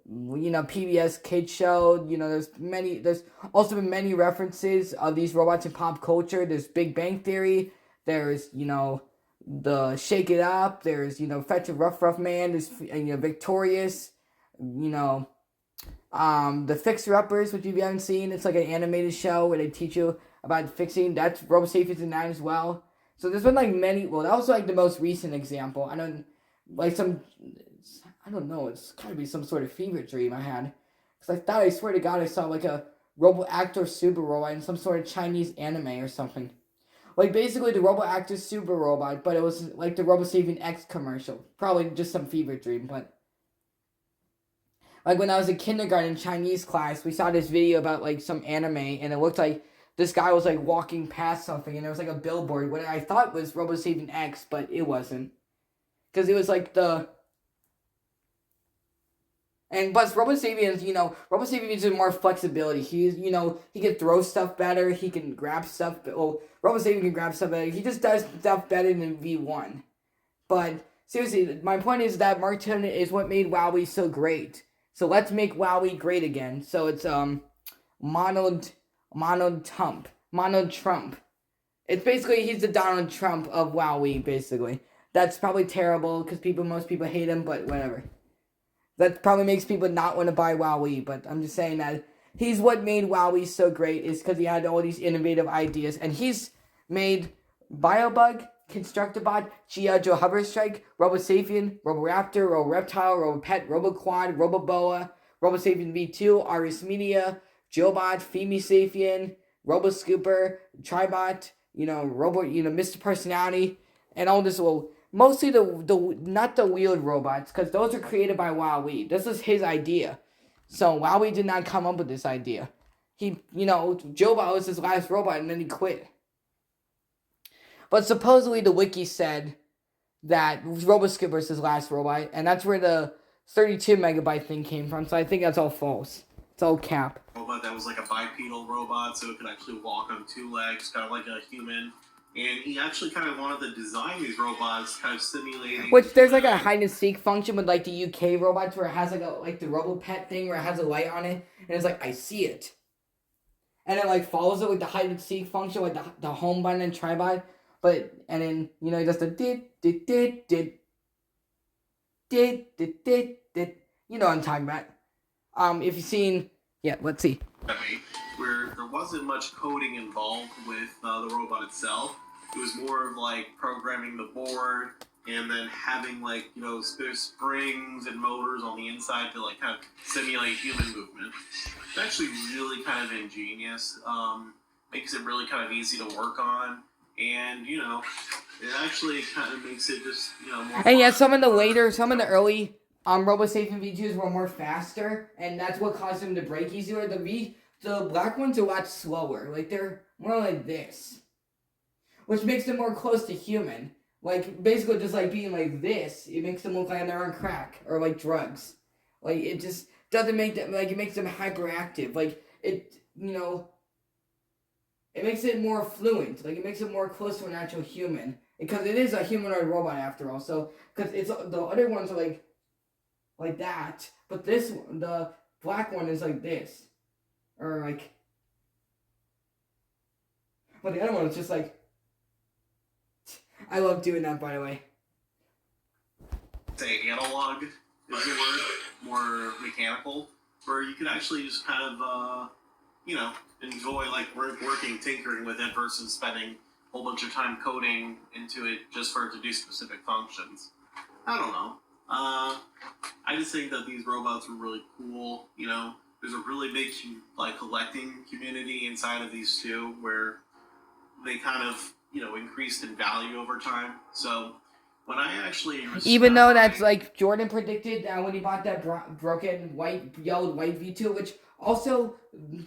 PBS kids show. There's also been many references of these robots in pop culture. There's Big Bang Theory. There's the Shake It Up. There's Fetch a Rough Man. There's Victorious. The Fixer Uppers, which if you haven't seen, it's like an animated show where they teach you about fixing. That's Robosapiens in that as well. So there's been many. Well, that was the most recent example. I don't know. It's gotta be some sort of fever dream I had, because I swear to God, I saw a Robo Actor Super Robot in some sort of Chinese anime or something. Basically the Robo Actor Super Robot, but it was like the Robosapien X commercial. Probably just some fever dream, but when I was in kindergarten Chinese class, we saw this video about some anime, and it looked like this guy was walking past something, and there was a billboard. What I thought was Robosapien X, but it wasn't, because it was And plus, Robosapiens has more flexibility. He can throw stuff better. He can grab stuff. Well, Robosapien can grab stuff better. He just does stuff better than V1. But seriously, my point is that Mark Tilden is what made WowWee so great. So let's make WowWee great again. So it's Monald Trump. It's basically he's the Donald Trump of WowWee. Basically, that's probably terrible because most people hate him. But whatever. That probably makes people not want to buy WowWee, but I'm just saying that he's what made WowWee so great is because he had all these innovative ideas, and he's made Biobug, Constructibot, G.I. Joe Hoverstrike, Robosapien, Roboraptor, Roboreptile, Robopet, Roboquad, Roboboa, Robosapien V2, Aris Media, Jobot, Femisapien, Roboscooper, Tribot, Mr. Personality, and all this mostly not the wheeled robots, because those are created by WowWee. This is his idea. So WowWee did not come up with this idea. Jobot was his last robot, and then he quit. But supposedly the wiki said that Roboskipper is his last robot, and that's where the 32 megabyte thing came from. So I think that's all false. It's all cap. Robot that was like a bipedal robot, so it could actually walk on two legs, kind of like a human. And he actually kind of wanted to design these robots, kind of simulating. Which there's a hide and seek function with the UK robots where it has the RoboPet thing where it has a light on it, and it's I see it, and it follows it with the hide and seek function with the home button and tribot, and then he does the did. You know what I'm talking about. If you've seen, let's see. Where there wasn't much coding involved with the robot itself. It was more of programming the board and then having springs and motors on the inside to kind of simulate human movement. It's actually really kind of ingenious. Makes it really kind of easy to work on, and it actually kind of makes it just more. And some of the early Robosapien V2s were more faster, and that's what caused them to break easier. The black ones are a lot slower. They're more like this, which makes them more close to human. Basically just being like this, it makes them look like they're on crack or drugs. It just doesn't make them, it makes them hyperactive. It makes it more fluent. It makes it more close to an actual human. Because it is a humanoid robot after all. So, because the other ones are like that, but this one, the black one is like this. Or but the other one is just I love doing that, by the way. Say analog is the word, more mechanical, where you can actually just kind of, enjoy working, tinkering with it versus spending a whole bunch of time coding into it just for it to do specific functions. I don't know. I just think that these robots were really cool, There's a really big collecting community inside of these two where they kind of increased in value over time. So when I actually even though that's Jordan predicted that when he bought that broken yellowed white V2, which also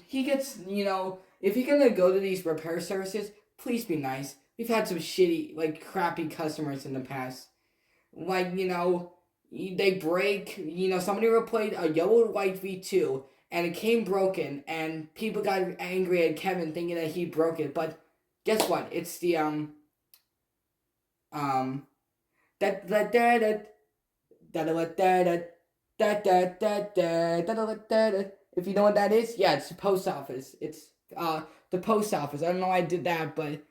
he gets if you're gonna go to these repair services, please be nice, we've had some shitty, like, crappy customers in the past. Like, they break, somebody replayed a yellow and white V2 and it came broken and people got angry at Kevin thinking that he broke it, but guess what? It's the, that, that, that, that, that, that, if you know what that is, yeah, it's the post office. It's the post office. I don't know why I did that, but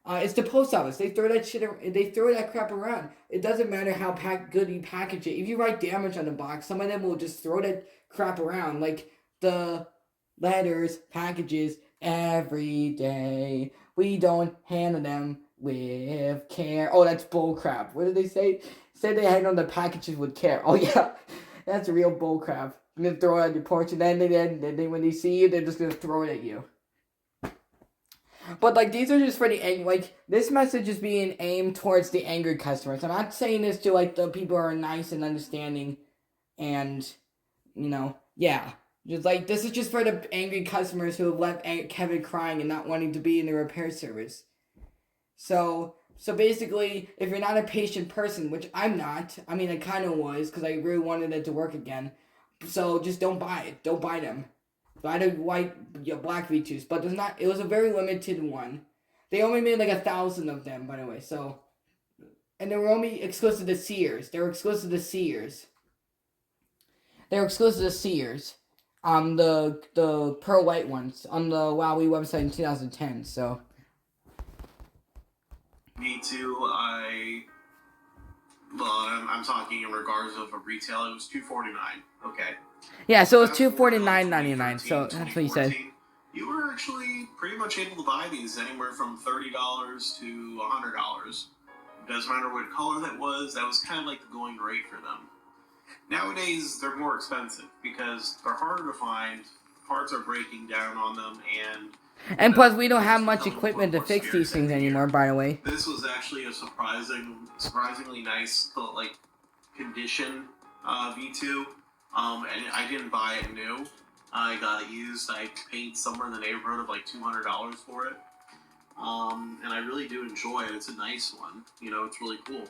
it's the post office. They throw that shit. They throw that crap around. It doesn't matter how good you package it. If you write damage on the box, some of them will just throw that crap around, like the letters, packages every day. We don't handle them with care. Oh, that's bull crap. What did they say? Said they handle the packages with care. Oh yeah, that's real bull crap. I'm gonna throw it on your porch, and then when they see you, they're just gonna throw it at you. But like these are just for the like this message is being aimed towards the angry customers. I'm not saying this to like the people who are nice and understanding, and yeah, just like this is just for the angry customers who have left Kevin crying and not wanting to be in the repair service. So basically, if you're not a patient person, which I'm not, I mean I kind of was because I really wanted it to work again. So just don't buy it. Don't buy them. Buy the black V2s, but there's not. It was a very limited one. They only made like 1,000 of them, by the way. So, and they were only exclusive to Sears. They were exclusive to Sears. They were exclusive to Sears. The pearl white ones on the Wowie website in 2010. So. V2, I'm talking in regards of a retail. It was $249. Okay. Yeah, so it was $249.99. So that's what you said. You were actually pretty much able to buy these anywhere from $30 to $100. It doesn't matter what color that was. That was kind of like the going rate for them. Nowadays, they're more expensive because they're harder to find. Parts are breaking down on them, and plus, we don't have much equipment to fix these things anymore, by the way. This was actually a surprisingly nice, like, condition V2. And I didn't buy it new. I got it used. I paid somewhere in the neighborhood of like $200 for it. And I really do enjoy it. It's a nice one. It's really cool.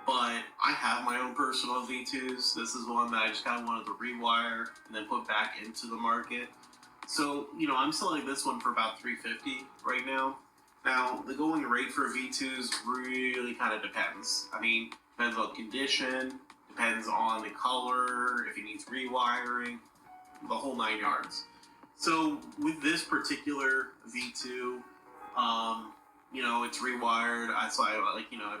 But I have my own personal V2s. This is one that I just kind of wanted to rewire and then put back into the market. So, I'm selling this one for about $350 right now. Now, the going rate for V2s really kind of depends. I mean, depends on condition, depends on the color, if it needs rewiring, the whole 9 yards. So, with this particular V2, it's rewired. I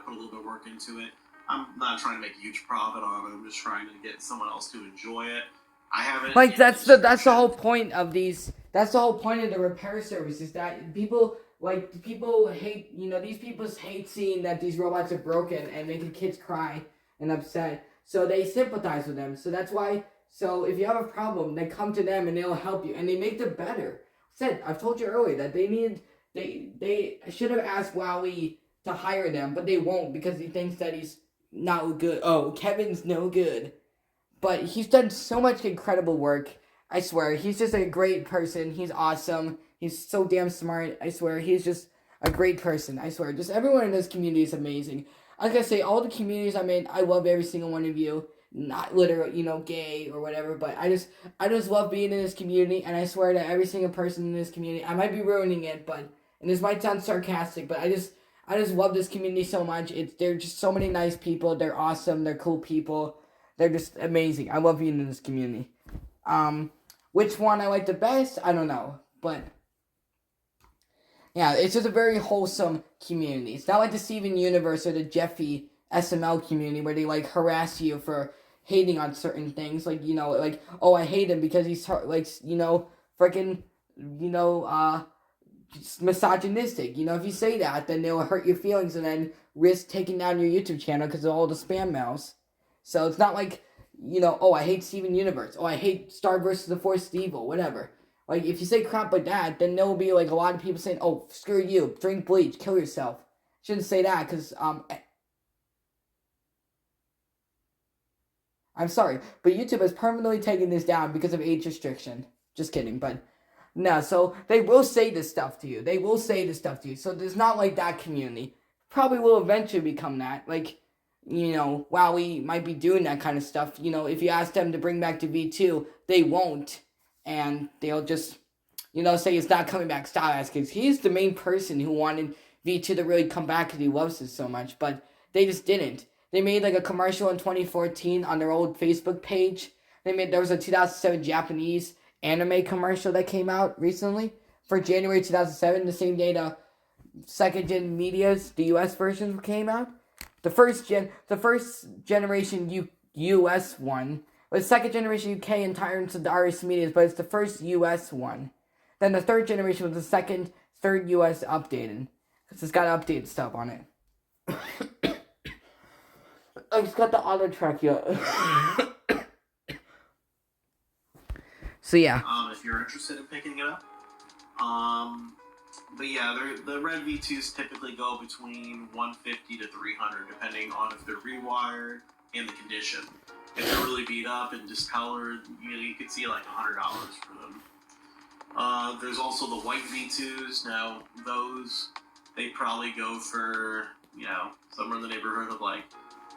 put a little bit of work into it. I'm not trying to make a huge profit on it. I'm just trying to get someone else to enjoy it. I haven't. Like that's the whole point of these. That's the whole point of the repair service is that people hate. These people hate seeing that these robots are broken and making kids cry and upset. So they sympathize with them. So that's why. So if you have a problem, they come to them and they'll help you and they make them better. I've told you earlier that they should have asked Wowie to hire them, but they won't because he thinks that he's not good. Oh, Kevin's no good. But he's done so much incredible work. I swear, he's just a great person. He's awesome. He's so damn smart. I swear, he's just a great person. I swear, just everyone in this community is amazing. I gotta say, all the communities I'm in, I love every single one of you. Not literally, gay or whatever, but I just love being in this community, and I swear that every single person in this community, I might be ruining it, and this might sound sarcastic, but I just love this community so much. They're just so many nice people. They're awesome. They're cool people. They're just amazing. I love being in this community. Which one I like the best? I don't know. But, yeah, it's just a very wholesome community. It's not like the Steven Universe or the Jeffy SML community where they, harass you for hating on certain things. Oh, I hate him because he's, freaking, misogynistic. If you say that, then they'll hurt your feelings and then risk taking down your YouTube channel because of all the spam mails. So it's not like, oh, I hate Steven Universe. Oh, I hate Star vs. the Force Evil, whatever. If you say crap like that, then there will be, a lot of people saying, oh, screw you, drink bleach, kill yourself. Shouldn't say that, because, I'm sorry, but YouTube has permanently taken this down because of age restriction. Just kidding, but No, so they will say this stuff to you. They will say this stuff to you. So there's not like that community. Probably will eventually become that. Like, while we might be doing that kind of stuff, if you ask them to bring back the V2, they won't. And they'll just, say it's not coming back style as because he's the main person who wanted V2 to really come back because he loves it so much. But they just didn't. They made like a commercial in 2014 on their old Facebook page. There was a 2007 Japanese anime commercial that came out recently for January 2007, the same day the second gen medias, the US version came out. The first generation US one was second generation UK and Tyrants of the RS medias, but it's the first US one. Then the third generation was the third US updated. Because it's got updated stuff on it. I just got the auto track yet. So yeah. If you're interested in picking it up. But yeah, the red V2s typically go between 150 to 300, depending on if they're rewired and the condition. If they're really beat up and discolored, you could see like $100 for them. There's also the white V2s. Now, those, they probably go for, somewhere in the neighborhood of like,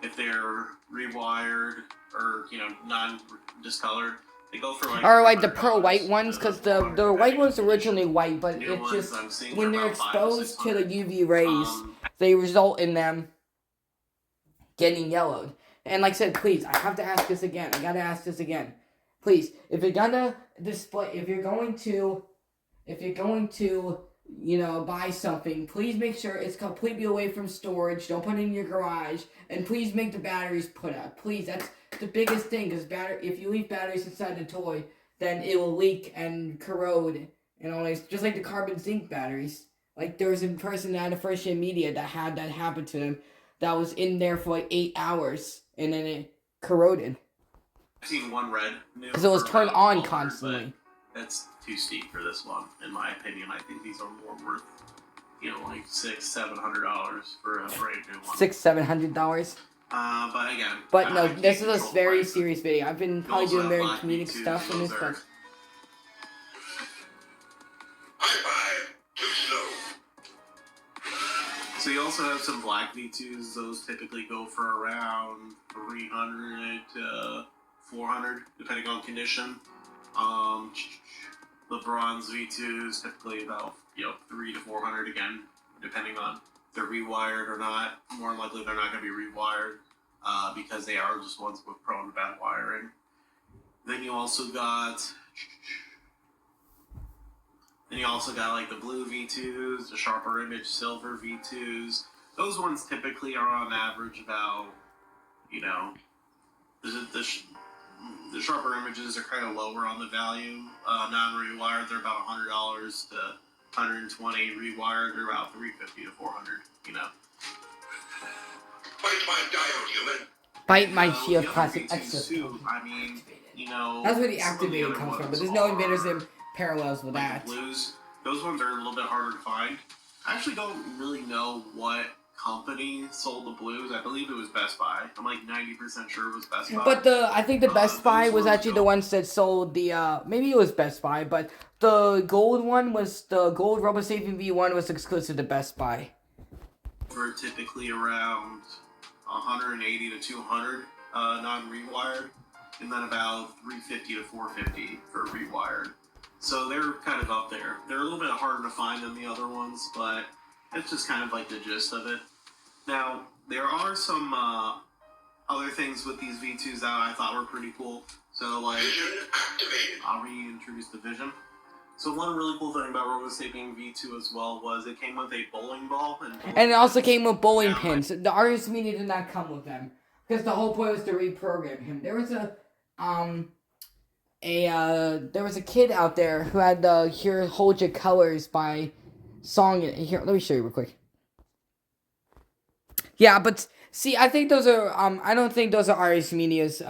if they're rewired or, non-discolored, they go for like... Or like the pearl white ones, because the white ones originally white, but it's just, when they're exposed to the UV rays, they result in them getting yellowed. And like I said, please, I have to ask this again. I gotta ask this again. Please, if you're gonna display, if you're going to, buy something, please make sure it's completely away from storage. Don't put it in your garage, and please make the batteries put out. Please, that's the biggest thing, because if you leave batteries inside the toy, then it will leak and corrode, and all this, just like the carbon zinc batteries. Like, there was a person at a first gen media that had that happen to them, that was in there for like 8 hours, and then it corroded. I've seen one red. Because it was turned on constantly. That's too steep for this one, in my opinion. I think these are more worth, like $600-700 for a brand new one. $600-700. But again. But no, this is a very serious video. I've been probably doing very comedic stuff in this, but. So you also have some black V2s. Those typically go for around 300 to 400, depending on condition. The bronze V2s typically about 300 to 400 again, depending on if they're rewired or not. More likely they're not going to be rewired because they are just ones with prone to bad wiring. Then you also got like the blue V2s, the sharper image silver V2s. Those ones typically are on average about, the sharper images are kind of lower on the value. Non-rewired, they're about $100 to $120. Rewired, they're about $350 to $400. Bite my diode, human. Bite my Shield Classic Extra. I mean, that's where the activator comes from, but there's no invaders in parallels with that. Blues, those ones are a little bit harder to find. I actually don't really know what company sold the blues. I believe it was Best Buy. I'm like 90% sure it was Best Buy. But I think the Best Buy was actually the ones that sold the, maybe it was Best Buy, but the gold one was, the gold Robosapien V1 was exclusive to Best Buy. For typically around 180 to 200 non-rewired, and then about 350 to 450 for rewired. So they're kind of up there. They're a little bit harder to find than the other ones, but it's just kind of like the gist of it. Now, there are some other things with these V2s that I thought were pretty cool. So, like, I'll reintroduce the vision. So one really cool thing about Robosapien V2 as well was it came with a bowling ball. And it also came with bowling pins. The artist media did not come with them, because the whole point was to reprogram him. There was there was a kid out there who had the Here Hold Your Colors by song. Here, let me show you real quick. Yeah, but see, I think those are I don't think those are artist media's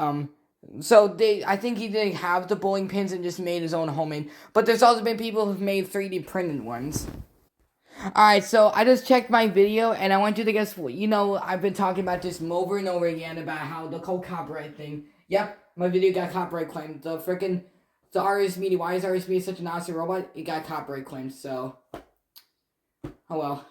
so I think he didn't have the bowling pins and just made his own homemade. But there's also been people who've made 3D printed ones. Alright, so I just checked my video, and I want you to guess, I've been talking about this over and over again about how the whole copyright thing. Yep, my video got copyright claimed. The freaking So RS Media, why is RS Media such an awesome robot? It got copyright claims, so oh well.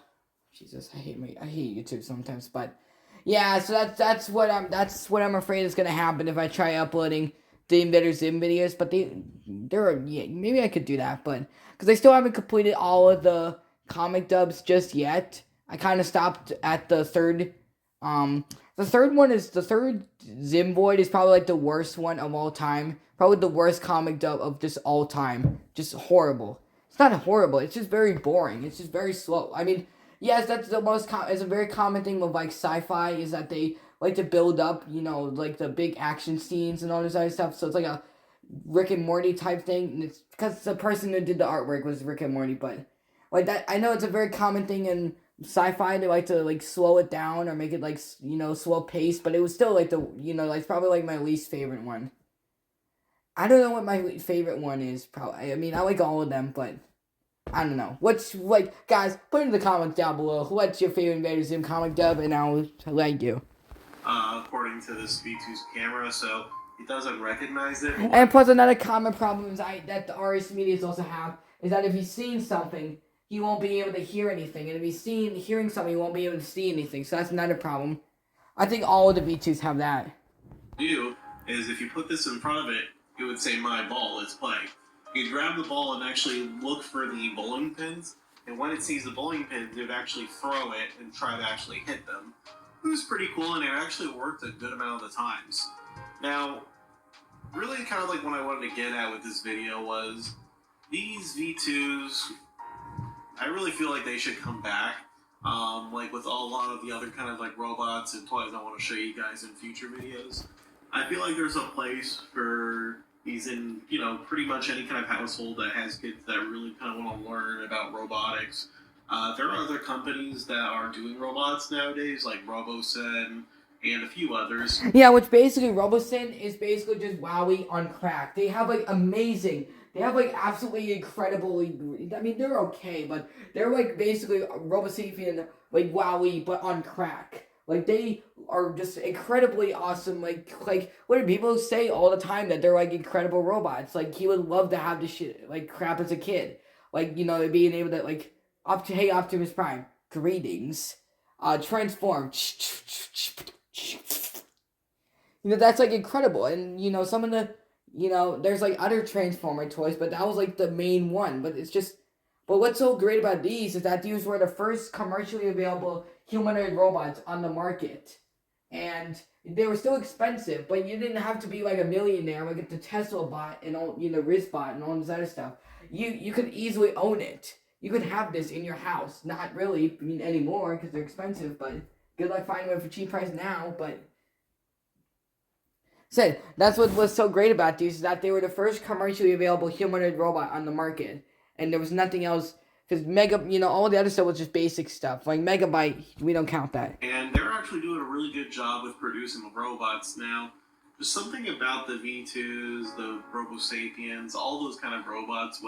Jesus, I hate YouTube sometimes, but yeah, so that's what I'm afraid is gonna happen if I try uploading the Invader Zim videos. But maybe I could do that, but because I still haven't completed all of the comic dubs just yet. I kind of stopped at the third. The third Zim Void is probably like the worst one of all time. Probably the worst comic dub of just all time. Just horrible. It's not horrible. It's just very boring. It's just very slow. I mean, yes, that's the most. It's a very common thing with like sci-fi is that they like to build up, like the big action scenes and all this other stuff. So it's like a Rick and Morty type thing. And it's because the person who did the artwork was Rick and Morty, but like that, I know it's a very common thing in sci-fi. They like to like slow it down or make it like slow pace, but it was still like it's probably like my least favorite one. I don't know what my favorite one is. Probably, I mean, I like all of them, but I don't know. What's like, guys? Put in the comments down below. What's your favorite Invader Zim comic dub, and I'll like you. According to this V2's camera, so it doesn't recognize it. And plus, another common problem that the RS Medias also have is that if he's seeing something, he won't be able to hear anything, and if he's hearing something, he won't be able to see anything. So that's another problem. I think all of the V2s have that. Is if you put this in front of it, it would say "My ball, let's play." You grab the ball and actually look for the bowling pins, and when it sees the bowling pins, it would actually throw it and try to actually hit them. It was pretty cool, and it actually worked a good amount of the times. Now, really kind of like what I wanted to get at with this video was these V2s, I really feel like they should come back. Like with a lot of the other kind of like robots and toys I want to show you guys in future videos. I feel like there's a place for these in, pretty much any kind of household that has kids that really kind of want to learn about robotics. There are other companies that are doing robots nowadays, like Robosapien and a few others. Yeah, which basically, Robosapien is basically just WowWee on crack. They have absolutely incredibly, I mean, they're okay, but they're like basically Robosapien, like WowWee, but on crack. Like, they are just incredibly awesome. Like what do people say all the time that they're like incredible robots? Like, he would love to have this shit, like, crap as a kid. Like, being able to, like, hey, Optimus Prime, greetings. Transform. That's like incredible. And, some of the, there's like other Transformer toys, but that was like the main one. But what's so great about these is that these were the first commercially available humanoid robots on the market. And they were still expensive, but you didn't have to be like a millionaire, like the Tesla bot and all, Rizbot and all this other stuff. You could easily own it. You could have this in your house. Not really, anymore because they're expensive, but good luck finding one for cheap price now. But that's what was so great about these, is that they were the first commercially available humanoid robot on the market, and there was nothing else. Because all the other stuff was just basic stuff. Like Megabyte, we don't count that. And they're actually doing a really good job with producing the robots now. There's something about the V2s, the Robosapiens, all those kind of robots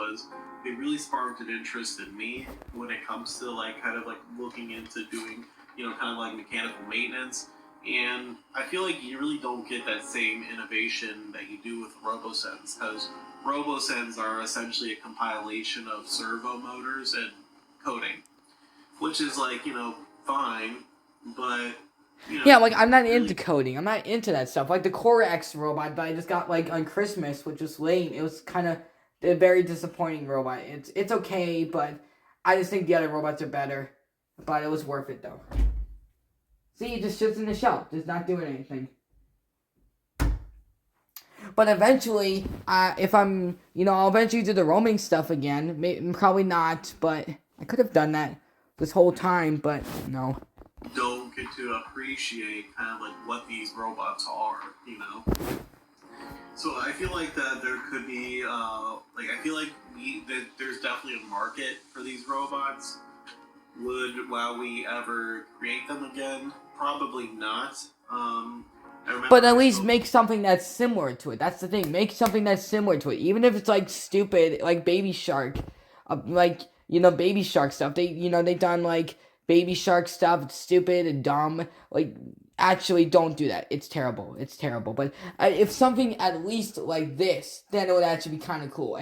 they really sparked an interest in me when it comes to like kind of like looking into doing, kind of like mechanical maintenance. And I feel like you really don't get that same innovation that you do with Robosens, because Robosens are essentially a compilation of servo motors and coding, which is like, fine, but yeah, like I'm not into coding. I'm not into that stuff. Like the Corax robot that I just got like on Christmas, which was lame. It was kind of a very disappointing robot. It's okay, but I just think the other robots are better. But it was worth it though. See, it just sits in the shelf, just not doing anything. But eventually, if I'm, I'll eventually do the roaming stuff again. Probably not, but I could have done that this whole time, but no. Don't get to appreciate kind of like what these robots are, So I feel like that there could be, I feel like that there's definitely a market for these robots. Would WowWee ever create them again? Probably not. But at least make something that's similar to it. That's the thing. Make something that's similar to it. Even if it's like stupid, like Baby Shark. Baby Shark stuff. They done like Baby Shark stuff. It's stupid and dumb. Like, actually don't do that. It's terrible. It's terrible. But if something at least like this, then it would actually be kind of cool.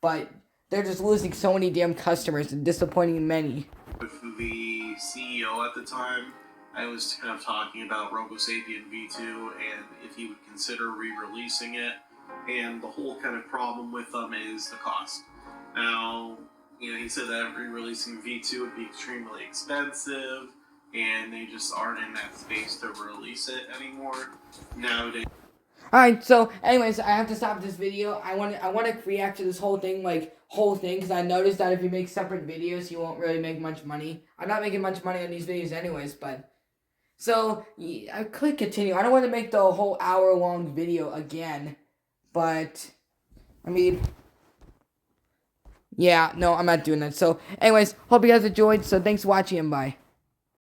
But they're just losing so many damn customers and disappointing many. With the CEO at the time, I was kind of talking about Robosapien V2 and if he would consider re-releasing it. And the whole kind of problem with them is the cost. Now, he said that re-releasing V2 would be extremely expensive, and they just aren't in that space to release it anymore nowadays. Alright, so anyways, I have to stop this video. I want to react to this whole thing, because I noticed that if you make separate videos, you won't really make much money. I'm not making much money on these videos anyways, but... So, I could continue. I don't want to make the whole hour-long video again, but... I mean... Yeah, no, I'm not doing that. So, anyways, hope you guys enjoyed, so thanks for watching, and bye.